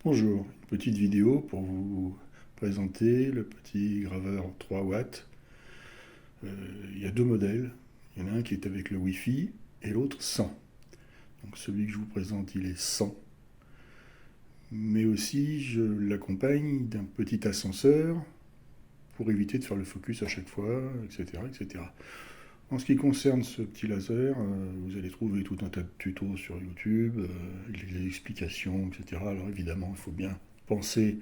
Bonjour, une petite vidéo pour vous présenter le petit graveur 3 watts. Il y a deux modèles, il y en a un qui est avec le Wi-Fi et l'autre sans. Donc celui que je vous présente il est sans, mais aussi je l'accompagne d'un petit ascenseur pour éviter de faire le focus à chaque fois, etc. etc. En ce qui concerne ce petit laser, vous allez trouver tout un tas de tutos sur YouTube, les explications, etc. Alors évidemment, il faut bien penser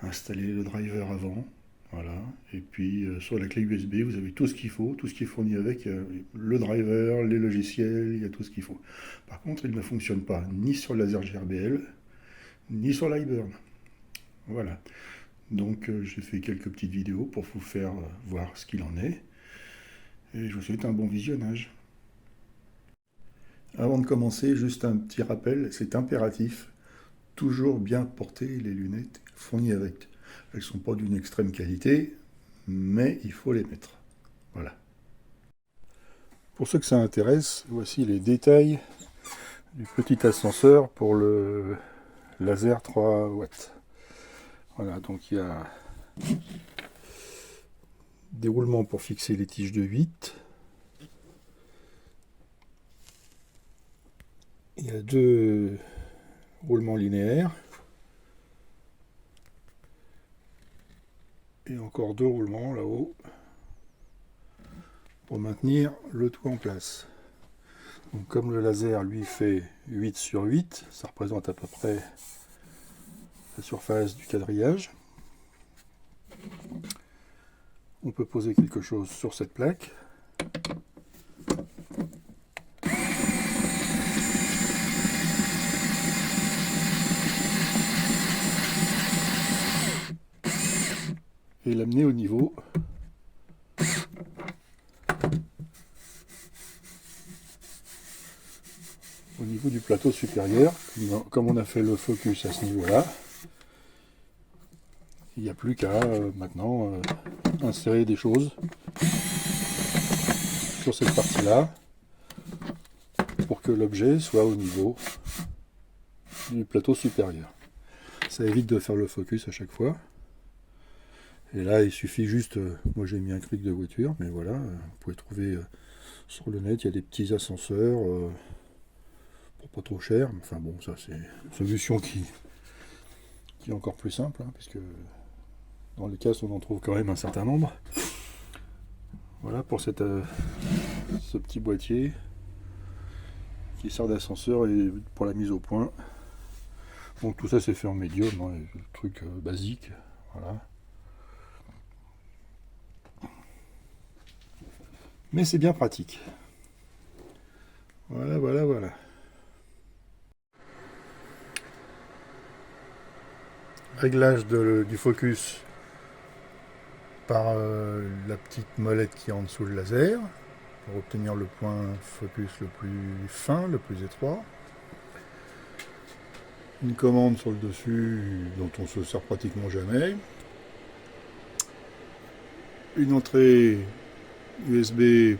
installer le driver avant. Voilà. Et puis sur la clé USB, vous avez tout ce qu'il faut, tout ce qui est fourni avec, le driver, les logiciels, il y a tout ce qu'il faut. Par contre, il ne fonctionne pas ni sur le laser GRBL, ni sur l'iBurn. Voilà. Donc j'ai fait quelques petites vidéos pour vous faire voir ce qu'il en est. Et je vous souhaite un bon visionnage. Avant de commencer, juste un petit rappel, c'est impératif, toujours bien porter les lunettes fournies avec. Elles ne sont pas d'une extrême qualité, mais il faut les mettre. Voilà. Pour ceux que ça intéresse, voici les détails du petit ascenseur pour le laser 3 watts. Voilà, donc il y a des roulements pour fixer les tiges de 8. Il y a deux roulements linéaires. Et encore deux roulements là-haut pour maintenir le tout en place. Donc comme le laser lui fait 8 sur 8, ça représente à peu près la surface du quadrillage. On peut poser quelque chose sur cette plaque. Et l'amener au niveau du plateau supérieur. Comme on a fait le focus à ce niveau-là, il n'y a plus qu'à maintenant insérer des choses sur cette partie-là pour que l'objet soit au niveau du plateau supérieur. Ça évite de faire le focus à chaque fois. Et là, il suffit juste, moi j'ai mis un cric de voiture, mais voilà, vous pouvez trouver sur le net, il y a des petits ascenseurs pour pas trop cher. Enfin bon, ça c'est une solution qui est encore plus simple, hein, puisque dans les casques on en trouve quand même un certain nombre. Voilà pour ce petit boîtier qui sert d'ascenseur et pour la mise au point. Donc tout ça c'est fait en médium, hein, truc basique. Voilà. Mais c'est bien pratique. Voilà, voilà, voilà. Réglage du focus par la petite molette qui est en dessous le laser pour obtenir le point focus le plus fin, le plus étroit. Une commande sur le dessus dont on se sert pratiquement jamais. Une entrée USB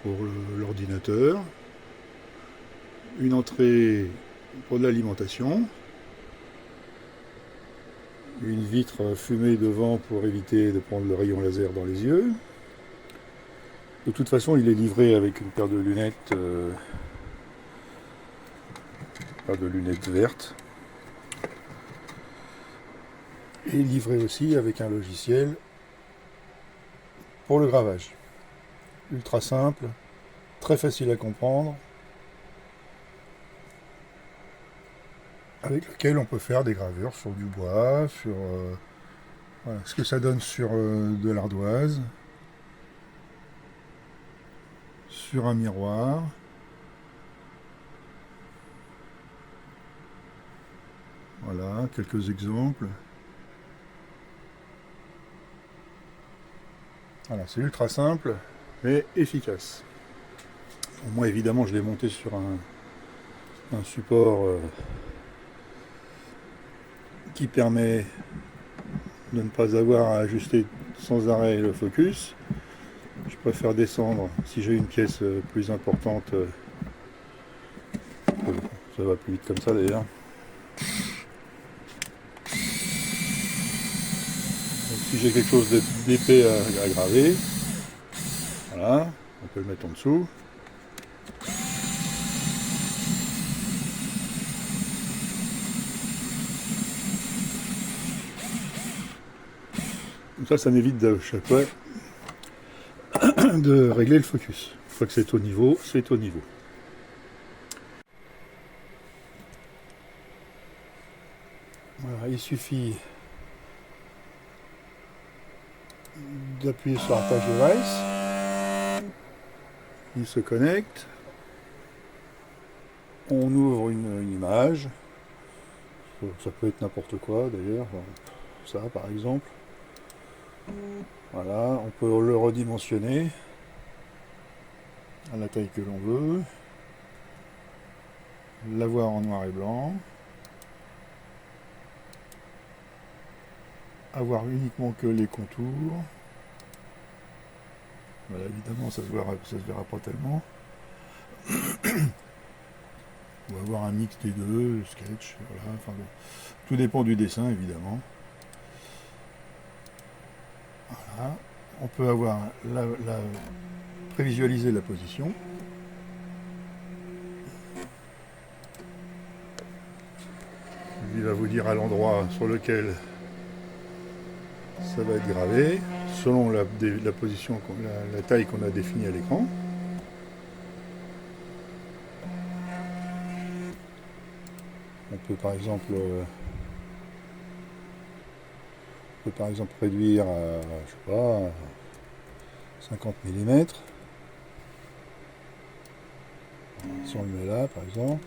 pour l'ordinateur. Une entrée pour de l'alimentation. Une vitre fumée devant pour éviter de prendre le rayon laser dans les yeux. De toute façon, il est livré avec une paire de lunettes vertes. Et livré aussi avec un logiciel pour le gravage. Ultra simple, très facile à comprendre, avec lequel on peut faire des gravures sur du bois, sur voilà, ce que ça donne sur de l'ardoise, sur un miroir. Voilà, quelques exemples. Voilà, c'est ultra simple, mais efficace. Bon, moi, évidemment, je l'ai monté sur un support qui permet de ne pas avoir à ajuster sans arrêt le focus. Je préfère descendre si j'ai une pièce plus importante. Ça va plus vite comme ça d'ailleurs. si j'ai quelque chose d'épais à graver, voilà, on peut le mettre en dessous. Comme ça m'évite de chaque fois de régler le focus. Une fois que c'est au niveau, c'est au niveau. Voilà, il suffit d'appuyer sur Attach Device. Il se connecte. On ouvre une image. Ça peut être n'importe quoi d'ailleurs. Ça par exemple. Voilà, on peut le redimensionner à la taille que l'on veut. L'avoir en noir et blanc. Avoir uniquement que les contours. Voilà, évidemment, ça se verra pas tellement. Ou avoir un mix des deux, le sketch, voilà. Enfin, bon. Tout dépend du dessin, évidemment. Voilà. On peut avoir prévisualiser la position. Il va vous dire à l'endroit sur lequel ça va être gravé, selon la position, la taille qu'on a définie à l'écran. On peut par exemple réduire à, je sais pas, 50 mm. Si on le met là, par exemple.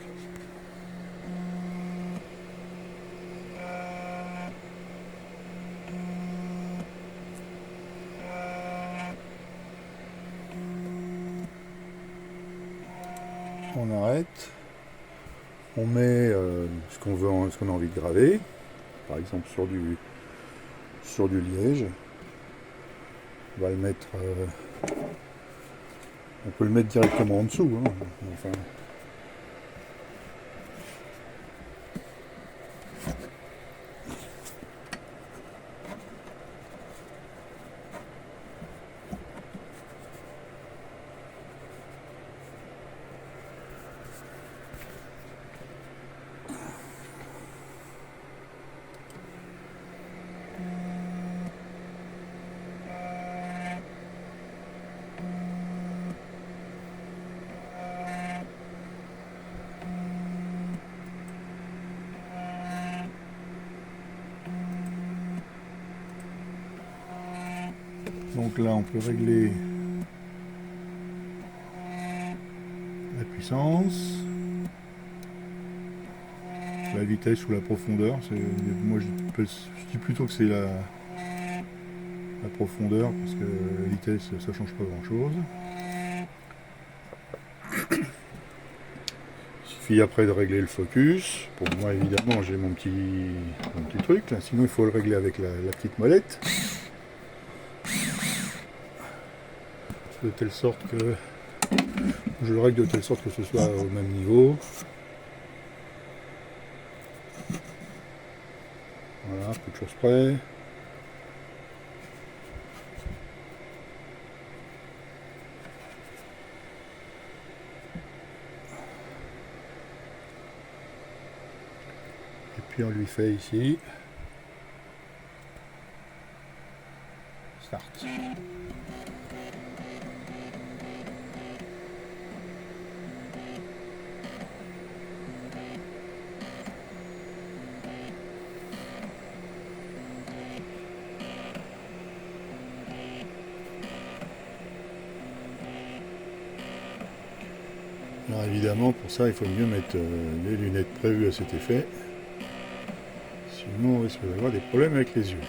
On arrête. On met ce qu'on a envie de graver. Par exemple sur du liège. On va le mettre. On peut le mettre directement en dessous. Hein. Enfin, donc là, on peut régler la puissance, la vitesse ou la profondeur. Moi, je dis plutôt que c'est la profondeur, parce que la vitesse, ça change pas grand-chose. Il suffit après de régler le focus. Pour moi, évidemment, j'ai mon petit truc. Là. Sinon, il faut le régler avec la petite molette. De telle sorte que je le règle de telle sorte que ce soit au même niveau. Voilà, peu de choses près. Et puis on lui fait ici Start. Alors évidemment, pour ça, il faut mieux mettre les lunettes prévues à cet effet. Sinon, on risque d'avoir des problèmes avec les yeux.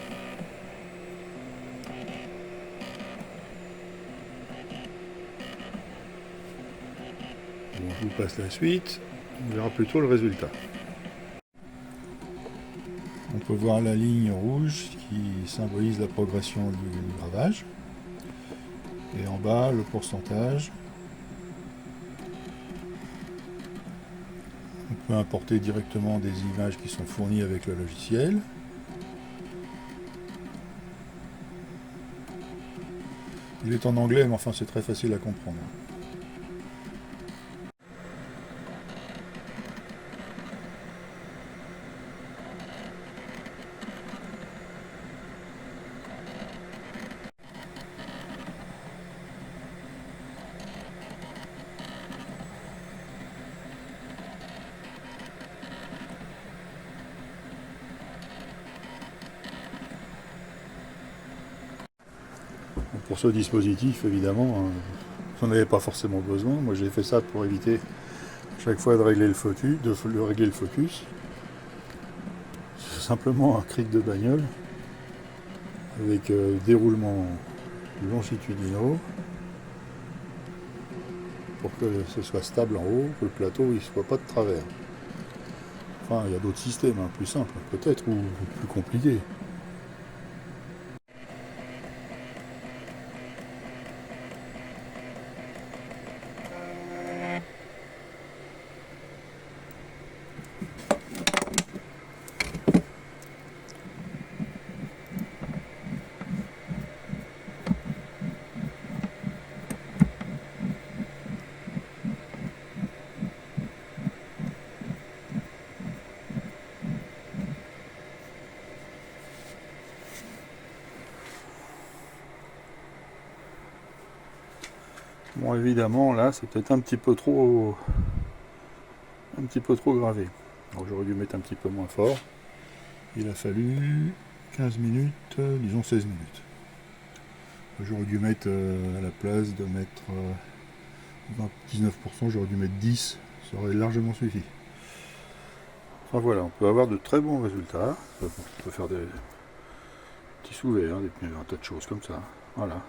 Bon, je vous passe la suite. On verra plutôt le résultat. On peut voir la ligne rouge qui symbolise la progression du gravage. Et en bas, le pourcentage. On peut importer directement des images qui sont fournies avec le logiciel. Il est en anglais, mais enfin c'est très facile à comprendre. Pour ce dispositif, évidemment, j'en avais pas forcément besoin. Moi, j'ai fait ça pour éviter chaque fois de régler le focus. C'est simplement un cric de bagnole avec déroulement longitudinaux pour que ce soit stable en haut, que le plateau ne soit pas de travers. Enfin, il y a d'autres systèmes, plus simples peut-être, ou plus compliqués. Bon, évidemment, là, c'est peut-être un petit peu trop gravé. Donc j'aurais dû mettre un petit peu moins fort. Il a fallu 15 minutes, disons 16 minutes. J'aurais dû mettre, à la place de mettre 19%, j'aurais dû mettre 10, ça aurait largement suffi. Enfin voilà, on peut avoir de très bons résultats. On peut faire des petits sous-verts, un tas de choses comme ça. Voilà.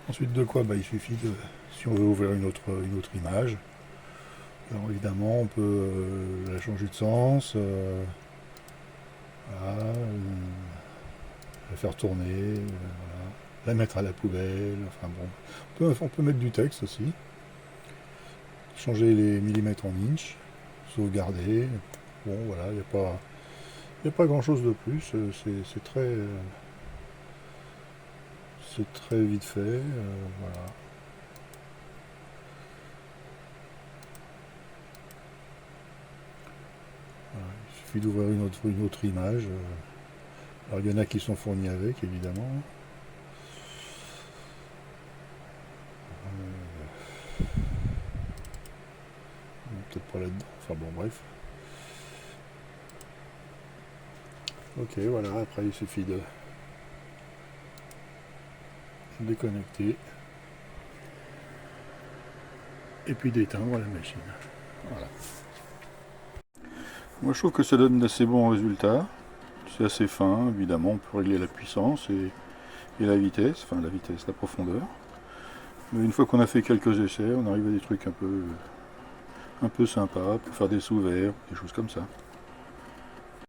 Ensuite de quoi, il suffit de, si on veut ouvrir une autre image, alors évidemment on peut la changer de sens, voilà, la faire tourner, voilà, la mettre à la poubelle, enfin bon. On peut mettre du texte aussi, changer les millimètres en inch, sauvegarder, bon voilà, il n'y a pas grand chose de plus, c'est très vite fait, voilà. Voilà, il suffit d'ouvrir une autre image. Alors il y en a qui sont fournis avec, évidemment. Peut-être pas là-dedans. Enfin bon, bref. Ok, voilà. Après, il suffit de déconnecter et puis d'éteindre la machine. Voilà. Moi, je trouve que ça donne d'assez bons résultats. C'est assez fin, évidemment. On peut régler la puissance et la vitesse, la profondeur. Mais une fois qu'on a fait quelques essais, on arrive à des trucs un peu sympas, pour faire des sous-verts, des choses comme ça.